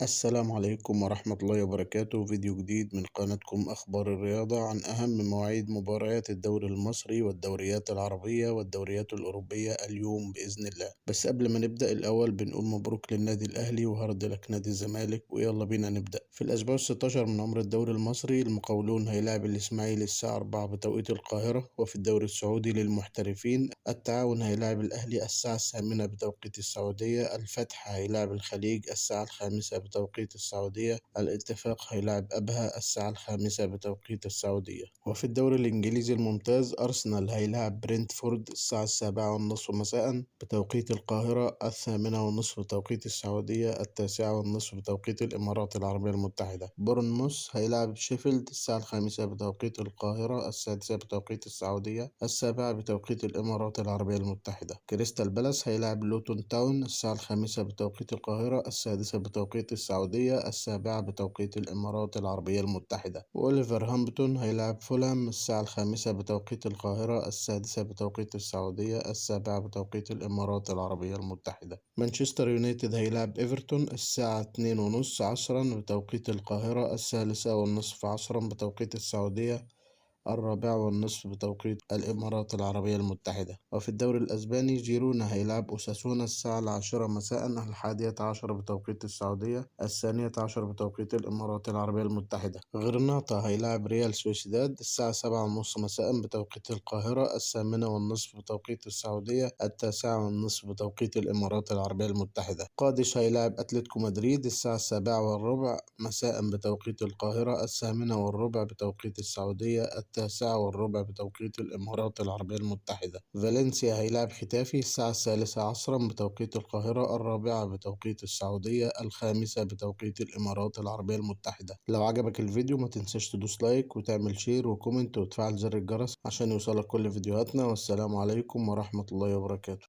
السلام عليكم ورحمة الله وبركاته. فيديو جديد من قناتكم أخبار الرياضة عن أهم مواعيد مباريات الدوري المصري والدوريات العربية والدوريات الأوروبية اليوم بإذن الله. بس قبل ما نبدأ الأول بنقول مبروك للنادي الأهلي وهارد لك نادي الزمالك، ويلا بينا نبدأ. في الأسبوع 16 من عمر الدوري المصري المقاولون هيلاعب الإسماعيلي الساعة 4 بتوقيت القاهرة، وفي الدوري السعودي للمحترفين التعاون هيلاعب الأهلي الساعة 8 بتوقيت السعودية، الفتح هيلاعب الخليج الساعة 5 بتوقيت السعودية، الاتفاق هيلاعب أبها الساعة 5 بتوقيت السعودية. وفي الدوري الإنجليزي الممتاز أرسنال هيلاعب برينتفورد الساعة 7:30 مساء بتوقيت القاهرة، 8:30 بتوقيت السعودية، 9:30 بتوقيت الإمارات العربية المتحدة. بورنموث هيلاعب شيفيلد الساعة 5 بتوقيت القاهرة، 6 بتوقيت السعودية، 7 بتوقيت الإمارات العربية المتحدة. كريستال بالاس هيلاعب لوتون تاون الساعة 5 بتوقيت القاهرة، 6 بتوقيت السعودية، 7 بتوقيت الإمارات العربية المتحدة. وولفرهامبتون هيلاعب فولهام الساعة 5 بتوقيت القاهرة، 6 بتوقيت السعودية، 7 بتوقيت الإمارات العربية المتحدة. مانشستر يونايتد هيلاعب إيفرتون الساعة 2:30 عصرا بتوقيت القاهرة، 3:30 عصرا بتوقيت السعودية، 4:30 بتوقيت الإمارات العربية المتحدة. وفي الدوري الأسباني جيرونا هيلعب أوساسونا الساعة 10 مساء، 11 بتوقيت السعودية، 12 بتوقيت الإمارات العربية المتحدة. غرناطة هيلعب ريال سوسيداد الساعة 7:30 مساء بتوقيت القاهرة، 8:30 بتوقيت السعودية، 9:30 بتوقيت الإمارات العربية المتحدة. قادش هيلعب أتلتيكو مدريد الساعة 7:15 مساء بتوقيت القاهرة، 8:15 بتوقيت السعودية، 9:15 بتوقيت الإمارات العربية المتحدة. فالنسيا هيلاعب ختافي الساعة 3 عصرا بتوقيت القاهرة، 4 بتوقيت السعودية، 5 بتوقيت الإمارات العربية المتحدة. لو عجبك الفيديو ما تنساش تدوس لايك وتعمل شير وكومنت وتفعل زر الجرس عشان يوصلك كل فيديوهاتنا، والسلام عليكم ورحمة الله وبركاته.